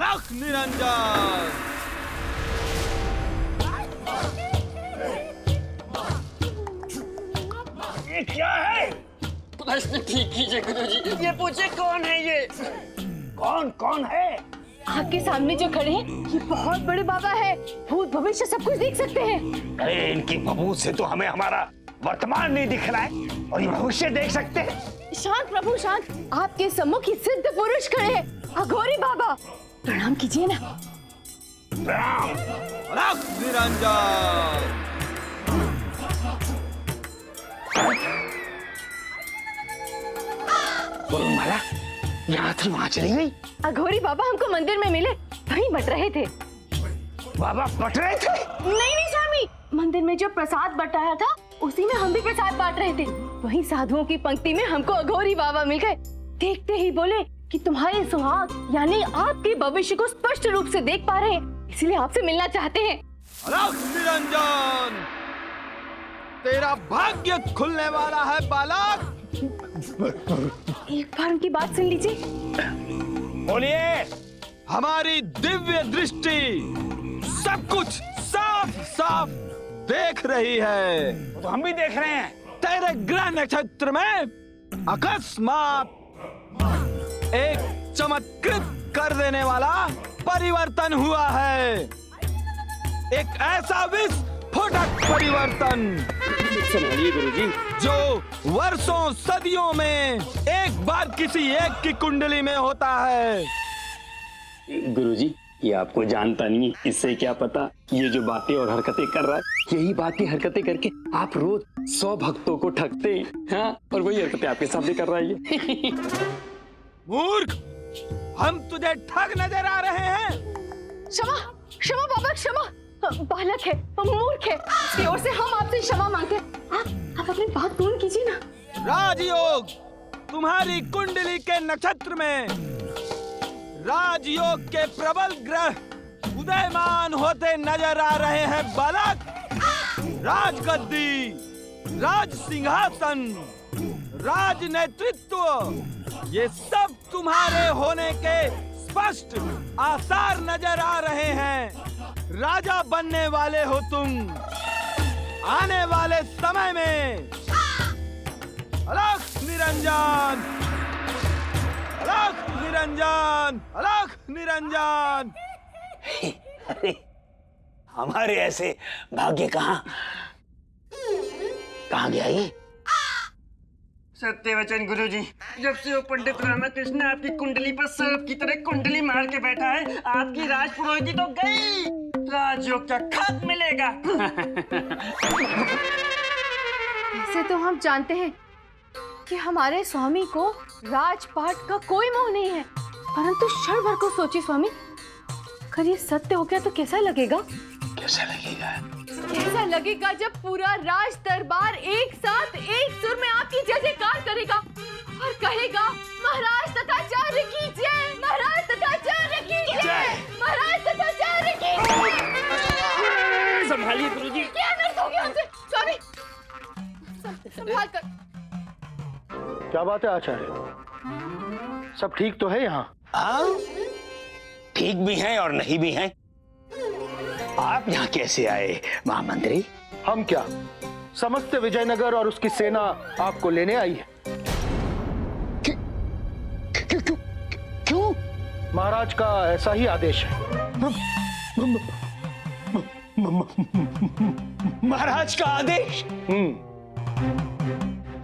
अलख निरंजन। ये क्या है? प्रश्न ठीक कीजिए गुरुजी, ये पूछे कौन है ये? कौन है? आपके सामने जो खड़े हैं ये बहुत बड़े बाबा है, भूत भविष्य सब कुछ देख सकते हैं। अरे इनकी बबूत से तो हमें हमारा वर्तमान नहीं दिख रहा है और ये भविष्य देख सकते हैं। शांत प्रभु शांत, आपके सम्मुख ही सिद्ध पुरुष खड़े हैं, अघोरी बाबा। प्रणाम कीजिए ना। राम अलख निरंजन। गुरुमाला यहाँ थी वहाँ चली गई। अघोरी बाबा हमको मंदिर में मिले, वहीं बट रहे थे। बाबा बट रहे थे? नहीं स्वामी, मंदिर में जो प्रसाद बटाया था उसी में हम भी प्रसाद बांट रहे थे। वहीं साधुओं की पंक्ति में हमको अघोरी बाबा मिल गए। देखते ही बोले कि तुम्हारे सुहाग यानी आपके भविष्य को स्पष्ट रूप से देख पा रहे हैं, इसलिए आपसे मिलना चाहते हैं। अलख निरंजन, तेरा भाग्य खुलने वाला है बालक। एक बार उनकी बात सुन लीजिए। बोलिए। हमारी दिव्य दृष्टि सब कुछ साफ साफ देख रही है। तो हम भी देख रहे हैं। तेरे ग्रह नक्षत्र में अकस्मात एक चमत्कृत कर देने वाला परिवर्तन हुआ है। एक ऐसा विस्फोटक परिवर्तन संभालिए गुरुजी। जो वर्षों सदियों में एक बार किसी एक की कुंडली में होता है। गुरुजी, ये आपको जानता नहीं, इससे क्या पता ये जो बातें और हरकतें कर रहा है, यही बातें हरकतें करके आप रोज 100 भक्तों को ठगते हैं, हाँ? और वही हरकतें आपके सामने कर रहा है ये। मूर्ख, हम तुझे ठग नजर आ रहे हैं। क्षमा क्षमा बाबा क्षमा, बालक है, मूर्ख है, इसकी ओर से हम आपसे क्षमा मांगते हैं। आप अपनी बात पूर्ण कीजिए ना। राजयोग, तुम्हारी कुंडली के नक्षत्र में राजयोग के प्रबल ग्रह उदयमान होते नजर आ रहे हैं बालक। राजगद्दी, राज सिंहासन, राज नेतृत्व, ये सब तुम्हारे होने के स्पष्ट आसार नजर आ रहे हैं। राजा बनने वाले हो तुम। आने वाले समय में अलख निरंजन, अलख निरंजन, अलख निरंजन। अरे हमारे ऐसे भाग्य कहाँ गया ये? सत्य वचन गुरुजी, जब से वो पंडित रामकृष्ण आपकी कुंडली पर सर्प की तरह कुंडली मार के बैठा है, आपकी राज पुरोहिती तो गई, राजयोग का खत मिलेगा। ऐसे तो हम जानते हैं कि हमारे स्वामी को राजपाट का कोई मोह नहीं है, परंतु क्षण भर को सोचिए स्वामी, अगर ये सत्य हो गया तो कैसा लगेगा? कैसा लगेगा? कैसा लगेगा जब पूरा राज दरबार एक साथ एक सुर में आपकी जय जयकार करेगा और कहेगा महाराज तथाचार्य की जय, महाराज तथाचार्य की जय, महाराज तथाचार्य की जय। संभालिए गुरुजी। क्या अनर्थ हो गया हमसे? स्वामी संभाल कर। क्या बात है आचार्य, सब ठीक तो है यहाँ? हाँ, ठीक भी हैं और नहीं भी हैं। आप यहाँ कैसे आए महामंत्री? हम क्या, समस्त विजयनगर और उसकी सेना आपको लेने आई है। क्यों? महाराज का ऐसा ही आदेश है। महाराज का आदेश?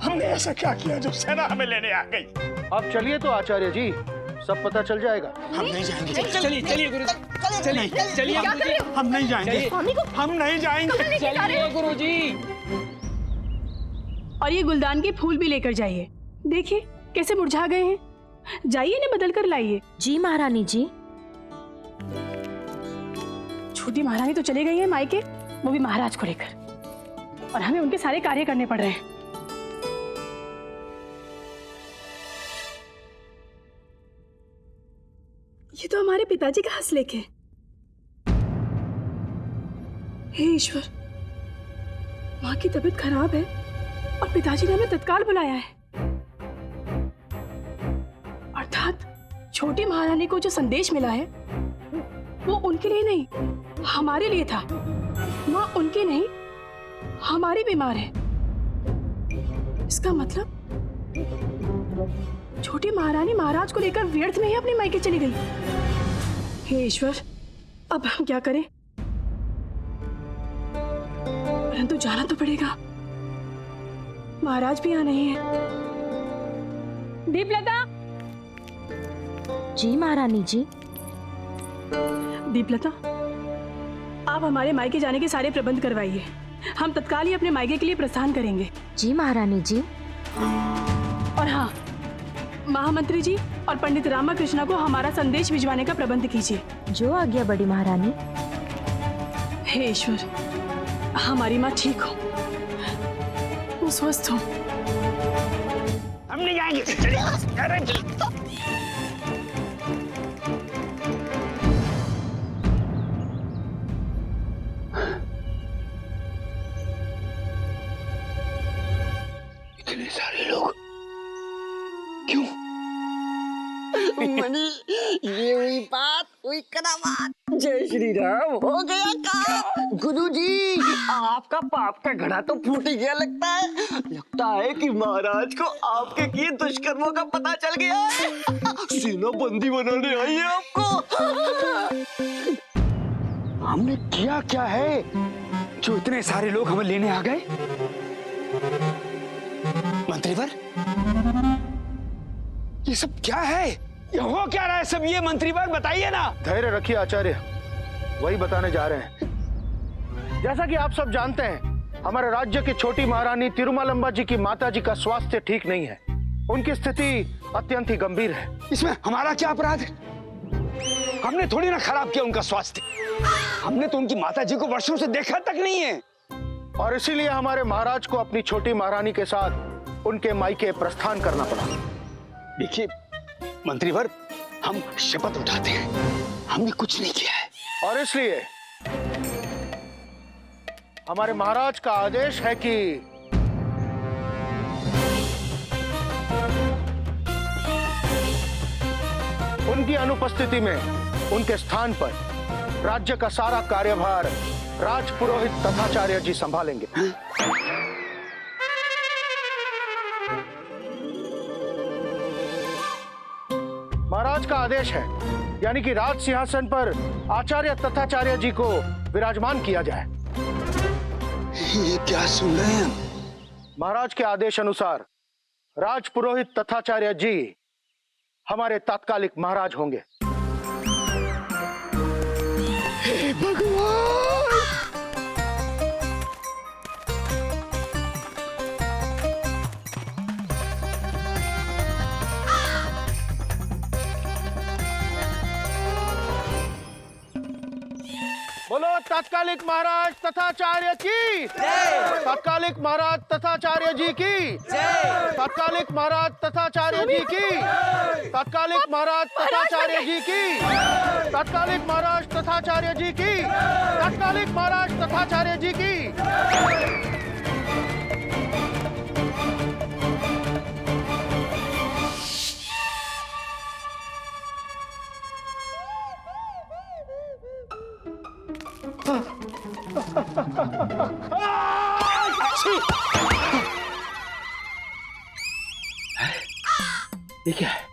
हमने ऐसा क्या किया जो सेना हमें लेने आ गई? आप चलिए तो आचार्य जी, सब पता चल जाएगा। हम नहीं जाएंगे। चलिए चलिए गुरुजी, चलिए चलिए क्या कर रहे हो? हम नहीं जाएंगे। स्वामी को हम नहीं जाएंगे। कहाँ लेके जा रहे हो? गुरुजी। और ये गुलदान के फूल भी लेकर जाइए, देखिए कैसे मुरझा गए हैं। जाइए ना बदल कर लाइए। जी महारानी जी। छोटी महारानी तो चले गई है मायके, वो भी महाराज को लेकर, और हमें उनके सारे कार्य करने पड़ रहे हैं। ये तो हमारे पिताजी का हंसलेख है। हे ईश्वर, माँ की तबीयत खराब है और पिताजी ने हमें तत्काल बुलाया है, अर्थात छोटी महारानी को जो संदेश मिला है वो उनके लिए नहीं, हमारे लिए था। माँ उनकी नहीं, हमारी बीमार है। इसका मतलब छोटी महारानी महाराज को लेकर व्यर्थ में ही अपने मायके चली गई। हे ईश्वर, अब हम क्या करें? परंतु जाना तो पड़ेगा, महाराज भी यहाँ नहीं है। दीपलता। जी महारानी जी। दीपलता, आप हमारे मायके जाने के सारे प्रबंध करवाइए। हम तत्काल ही अपने मायके के लिए प्रस्थान करेंगे। जी महारानी जी। और हाँ, महामंत्री जी और पंडित रामाकृष्णा को हमारा संदेश भिजवाने का प्रबंध कीजिए। जो आज्ञा बड़ी महारानी। हे ईश्वर, हमारी माँ ठीक हो, वो स्वस्थ हो। हम नहीं जाएंगे। चलिए, अरे चलिए। इतने सारे लोग क्यों? मणि, ये हुई बात, हुई करामात। जय श्री राम। हो गया काम। गुरुजी, आपका पाप का घड़ा तो फूट ही गया लगता है। लगता है कि महाराज को आपके किए दुष्कर्मों का पता चल गया है। सीना बंदी बनाने आई है आपको। हमने किया क्या है जो इतने सारे लोग हमें लेने आ गए? मंत्रीवर, ये सब क्या है? ये हो क्या रहा है सब? ये मंत्रीवर बताइए ना। धैर्य रखिए आचार्य, वही बताने जा रहे हैं। जैसा कि आप सब जानते हैं, हमारे राज्य की छोटी महारानी तिरुमालंबा जी की माता जी का स्वास्थ्य ठीक नहीं है। उनकी स्थिति अत्यंत ही गंभीर है। इसमें हमारा क्या अपराध है? हमने थोड़ी ना खराब किया उनका स्वास्थ्य। हमने तो उनकी माता जी को वर्षों से देखा तक नहीं है। और इसीलिए हमारे महाराज को अपनी छोटी महारानी के साथ उनके मायके प्रस्थान करना पड़ा। देखिए मंत्रीवर, हम शपथ उठाते हैं, हमने कुछ नहीं किया है। और इसलिए हमारे महाराज का आदेश है कि उनकी अनुपस्थिति में उनके स्थान पर राज्य का सारा कार्यभार राजपुरोहित तथाचार्य जी संभालेंगे। महाराज का आदेश है, यानी कि राज सिंहासन पर आचार्य तथाचार्य जी को विराजमान किया जाए। ये क्या सुन रहे हैं हम? महाराज के आदेश अनुसार राजपुरोहित तथाचार्य जी हमारे तात्कालिक महाराज होंगे। हे भगवान! बोलो तात्कालिक महाराज तथाचार्य की जय। तात्कालिक महाराज तथाचार्य जी की जय। तात्कालिक महाराज तथाचार्य जी की जय। तात्कालिक महाराज तथाचार्य जी की जय। तात्कालिक महाराज तथाचार्य जी की जय। तात्कालिक महाराज तथाचार्य जी की जय। ये क्या है?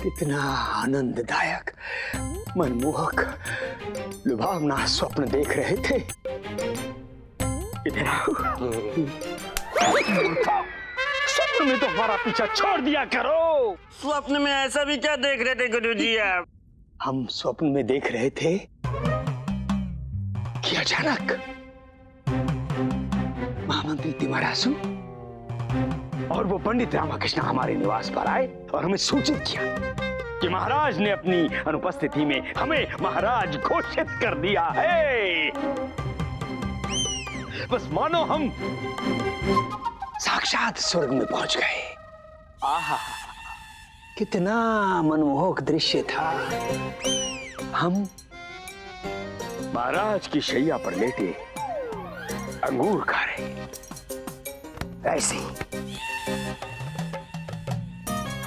कितना आनंददायक, मनमोहक, लुभावना स्वप्न देख रहे थे। इधर आओ। स्वप्न में तो हमारा पीछा छोड़ दिया करो। स्वप्न में ऐसा भी क्या देख रहे थे गुरुजी आप? हम स्वप्न में देख रहे थे कि अचानक महामंत्री तिमरासु और वो पंडित रामाकृष्ण हमारे निवास पर आए और हमें सूचित किया कि महाराज ने अपनी अनुपस्थिति में हमें महाराज घोषित कर दिया है। बस मानो हम साक्षात स्वर्ग में पहुंच गए। आहा, कितना मनमोहक दृश्य था। हम महाराज की शैया पर लेटे अंगूर खा रहे, ऐसे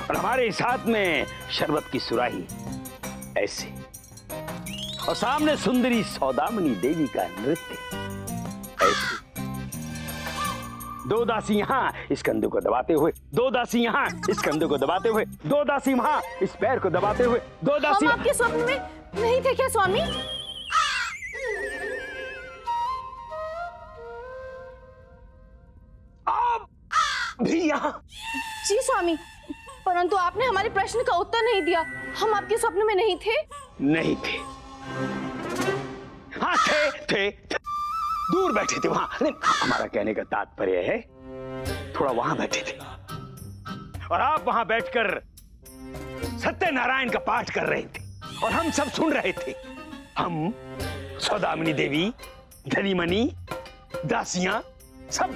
और हमारे साथ में शरबत की सुराही ऐसे और सामने सुंदरी सौदामिनी देवी का नृत्य ऐसे। दो दासी यहाँ इस कंधे को दबाते हुए, दो दासी यहाँ इस कंधे को दबाते हुए, दो दासी वहाँ इस पैर को दबाते हुए, दो दासी। हम आपके स्वप्न में नहीं थे क्या स्वामी? आप भी यहाँ? जी स्वामी, परंतु आपने हमारे प्रश्न का उत्तर नहीं दिया। हम आपके स्वप्न में नहीं थे? नहीं थे। हाँ थे। दूर बैठे थे वहां। हमारा कहने का तात्पर्य है थोड़ा वहां बैठे थे और आप वहां बैठकर सत्यनारायण का पाठ कर रहे थे और हम सब सुन रहे थे। हम सौदामिनी देवी, धनीमनी, दासियां सब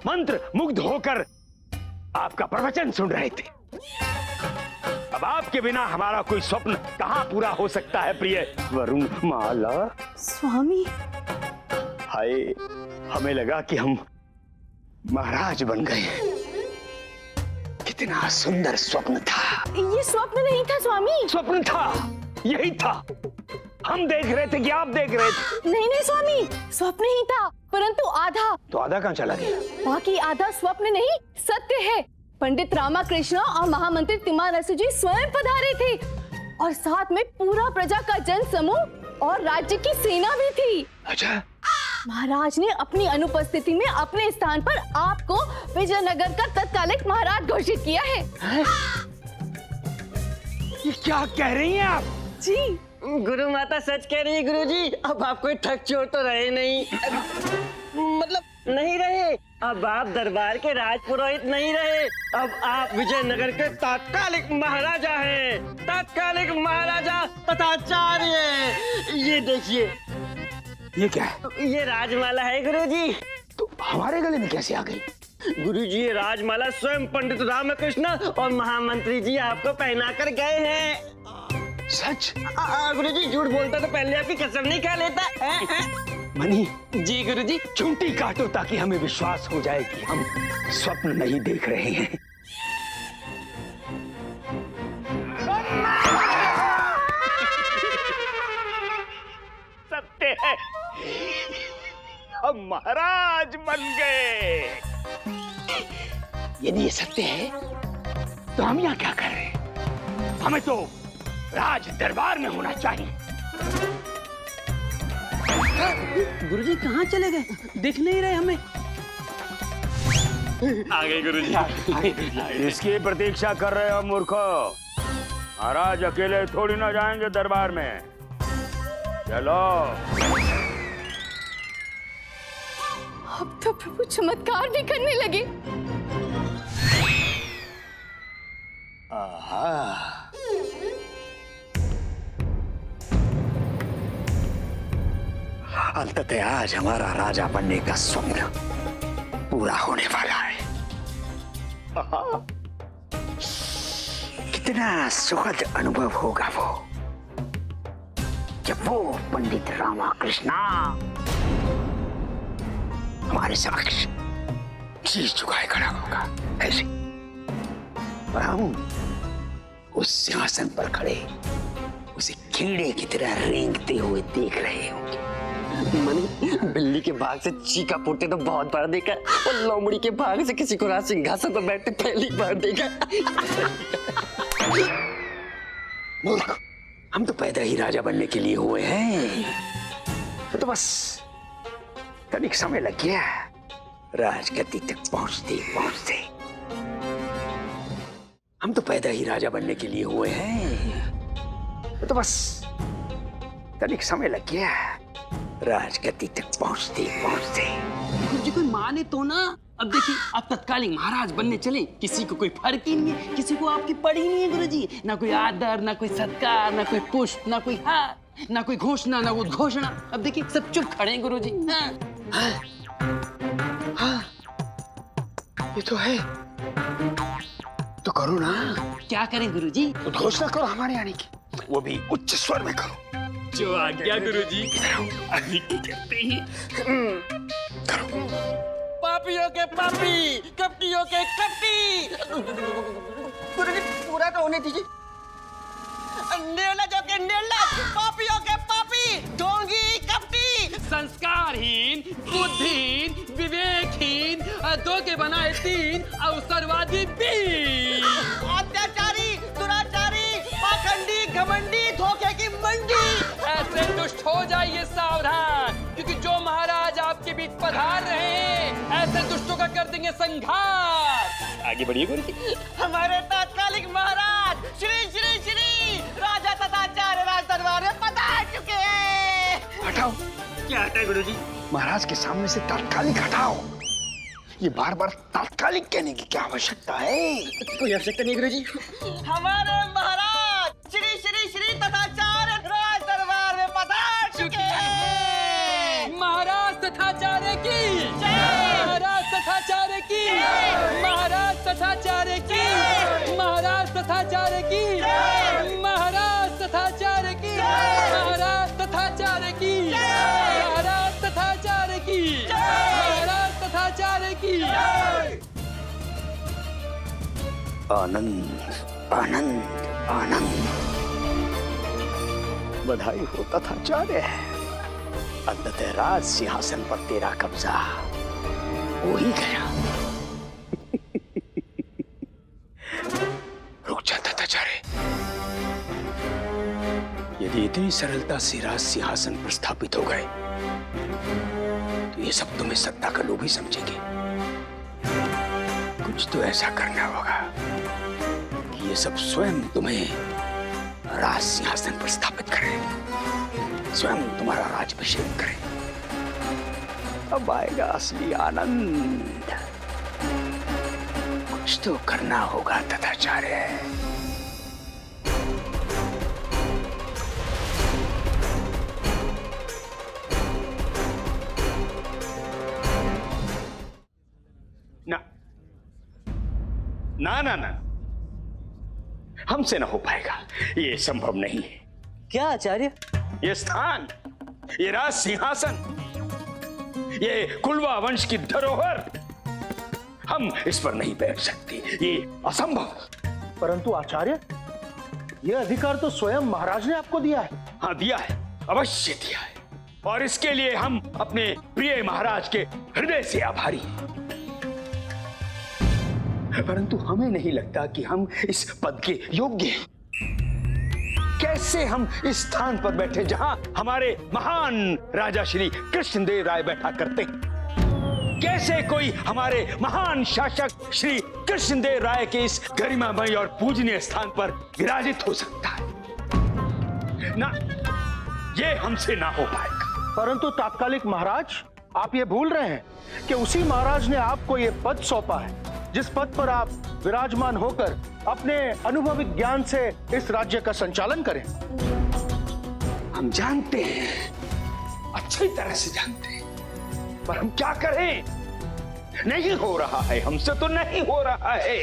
मंत्र मुग्ध होकर आपका प्रवचन सुन रहे थे। अब आपके बिना हमारा कोई स्वप्न कहां पूरा हो सकता है प्रिय वरुण माला? स्वामी, हाय, हमें लगा कि हम महाराज बन गए। कितना सुंदर स्वप्न था। ये स्वप्न नहीं था स्वामी। स्वप्न था, यही था। हम देख रहे थे कि आप देख रहे थे। नहीं स्वामी, स्वप्न ही था, परंतु आधा। तो आधा कहाँ चला गया? बाकी आधा स्वप्न नहीं, सत्य है। पंडित रामाकृष्ण और महामंत्री तिम्मारसु जी स्वयं पधारे थे और साथ में पूरा प्रजा का जन समूह और राज्य की सेना भी थी। अच्छा। महाराज ने अपनी अनुपस्थिति में अपने स्थान पर आपको विजयनगर का तत्कालिक महाराज घोषित किया है। ये क्या कह रही हैं आप? जी गुरु माता सच कह रही है गुरुजी। अब आप कोई ठग चोर तो रहे नहीं, मतलब नहीं रहे। अब आप दरबार के राजपुरोहित नहीं रहे। अब आप विजयनगर के तात्कालिक महाराजा हैं, तात्कालिक महाराजा तथा आचार्य। ये देखिए, ये क्या है? ये राजमाला है गुरुजी। तो हमारे गले में कैसे आ गई? गुरुजी, ये राजमाला स्वयं पंडित रामकृष्ण और महामंत्री जी आपको पहना कर गए हैं। सच? गुरुजी, झूठ बोलता तो पहले आपकी कसम नहीं खा लेता। मनी जी गुरुजी। चूंटी काटो ताकि हमें विश्वास हो जाए कि हम स्वप्न नहीं देख रहे हैं। सत्य है, हम महाराज बन गए। यदि ये सत्य है तो हम यहाँ क्या कर रहे हैं? हमें तो राज दरबार में होना चाहिए। गुरुजी कहाँ चले गए? दिख नहीं रहे हमें। आ गए गुरुजी। इसकी प्रतीक्षा कर रहे हो मूर्खो। महाराज अकेले थोड़ी ना जाएंगे दरबार में। चलो। अब तो प्रभु चमत्कार भी करने लगे। अंततः आज हमारा राजा बनने का स्वप्न पूरा होने वाला है। कितना सुखद अनुभव होगा वो जब वो पंडित रामाकृष्णा हमारे समक्ष शीश झुकाए खड़ा होगा ऐसे, और हम उस सिंहासन पर खड़े उसे कीड़े की तरह रेंगते हुए देख रहे होंगे। मनी, बिल्ली के भाग से चीका फूटते तो बहुत बार देखा, और लोमड़ी के भाग से किसी को राज सिंहासन पर बैठते पहली बार देखा। मूर्ख, हम तो पैदा ही राजा बनने के लिए हुए हैं। तो बस तनिक समय लग गया राजगद्दी तक पहुंचते पहुंचते। हम तो पैदा ही राजा बनने के लिए हुए हैं। तो बस तनिक समय लग गया राजगद्दी तक पहुंचते पहुंचते। गुरुजी कोई माने तो ना। अब देखिए, आप तत्कालीन महाराज बनने चले, किसी को कोई फर्क ही नहीं है, किसी को आपकी पड़ी नहीं है गुरुजी। ना कोई आदर, ना कोई सत्कार, ना कोई पुष्प, ना कोई हार, ना कोई घोषणा, ना उद्घोषणा। अब देखिए, सब चुप खड़े हैं गुरुजी। हाँ, ये तो है। तो करो ना। क्या करें गुरुजी? उद्घोषणा करो हमारे आने की, वो भी उच्च स्वर में करो। जो आज्ञा गुरुजी। अभी की करते हैं। करो। पापिया, पापियों के पापी, कपटियों के कपटी। गुरुजी पूरा तो होने दीजिए। निर्लजों के निर्लज, पापियों के पापी, ढोंगी कपटी। संस्कारहीन, बुद्धिहीन, विवेकहीन, धोखे बनाए 3, अवसरवादी 20। अत्याचारी, दुराचारी, पाखंडी, घमंडी, धोखे की मंडी। ऐसे दुष्ट हो जाइए सावधान, क्योंकि जो महाराज आपके बीच पधार रहे हैं ऐसे दुष्टों का कर देंगे संहार। आगे बढ़िए गुरुजी। हमारे तात्कालिक महाराज श्री श्री श्री राजा तथाचार्य राज दरबार में पधार चुके हैं। हटाओ। क्या हटाए गुरुजी? महाराज के सामने से तात्कालिक हटाओ। ये बार बार तात्कालिक कहने की क्या आवश्यकता है? कोई आवश्यकता नहीं गुरुजी। हमारे महाराज श्री श्री श्री तथाचार्य राज दरबार में पधार चुके हैं। महाराज तथाचार्य की महाराज तथाचार्य की महाराज तथाचार्य की महाराज तथाचार्य की महाराज तथाचार्य की महाराज तथाचार्य की महाराज तथाचार्य की महाराज तथाचार्य की। आनंद आनंद आनंद। बधाई हो तथाचार्य। अंततः राज सिंहासन पर तेरा कब्जा हो ही गया। रुक जा तथाचार्य। यदि इतनी सरलता से राज सिंहासन पर स्थापित हो गए तो ये सब तुम्हें सत्ता का लोभी समझेंगे। कुछ तो ऐसा करना होगा कि ये सब स्वयं तुम्हें राज सिंहासन पर स्थापित करें, स्वयं तुम्हारा राज्याभिषेक करें। अब आएगा असली आनंद। कुछ तो करना होगा तथाचार्य। ना ना ना ना, हमसे ना हो पाएगा। ये संभव नहीं है। क्या आचार्य? ये स्थान, ये राज सिंहासन, ये कुलवा वंश की धरोहर, हम इस पर नहीं बैठ सकते। ये असंभव। परंतु आचार्य, यह अधिकार तो स्वयं महाराज ने आपको दिया है। हाँ दिया है, अवश्य दिया है, और इसके लिए हम अपने प्रिय महाराज के हृदय से आभारी हैं। परंतु हमें नहीं लगता कि हम इस पद के योग्य हैं। कैसे हम इस स्थान पर बैठे जहां हमारे महान राजा श्री कृष्णदेव राय बैठा करते हैं? कैसे कोई हमारे महान शासक श्री कृष्णदेव राय के इस गरिमामय और पूजनीय स्थान पर विराजित हो सकता है? ना, ये हमसे ना हो पाएगा। परंतु तात्कालिक महाराज, आप ये भूल रहे हैं कि उसी महाराज ने आपको ये पद सौंपा है जिस पद पर आप विराजमान होकर अपने अनुभवी ज्ञान से इस राज्य का संचालन करें। हम जानते हैं, अच्छी तरह से जानते हैं, पर हम क्या करें? नहीं हो रहा है, हमसे तो नहीं हो रहा है।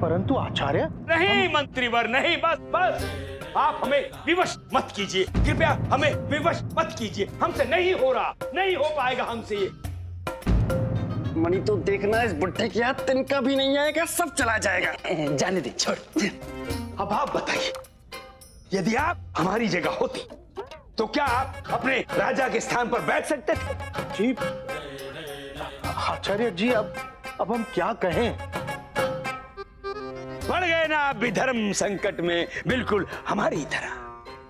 परंतु आचार्य, नहीं मंत्रीवर, नहीं, बस बस, आप हमें विवश मत कीजिए, कृपया हमें विवश मत कीजिए। हमसे नहीं हो रहा, नहीं हो पाएगा हमसे ये। मणि तो देखना, इस बुढ़े के हाथ तिनका भी नहीं आएगा, सब चला जाएगा। जाने दे, छोड़। अब आप बताइए, यदि आप हमारी जगह होते तो क्या आप अपने राजा के स्थान पर बैठ सकते थे? जी आचार्य जी, अब हम क्या कहें? पड़ गए ना आप भी धर्म संकट में, बिल्कुल हमारी तरह।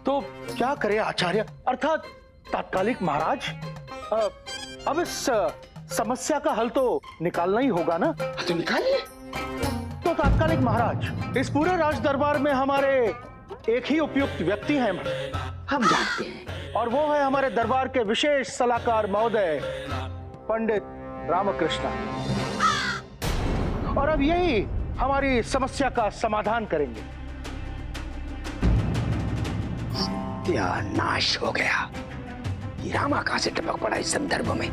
तो क्या करें आचार्य, अर्थात तात्कालिक महाराज? अब इस समस्या का हल तो निकालना ही होगा ना। तो निकालिए। तो तात्कालिक महाराज, इस पूरे राज दरबार में हमारे एक ही उपयुक्त व्यक्ति हैं, हम जानते हैं, और वो है हमारे दरबार के विशेष सलाहकार महोदय पंडित रामकृष्ण। और अब यही हमारी समस्या का समाधान करेंगे। क्या नाश हो गया। ये रामा कहां से टपक पड़ा इस संदर्भ में?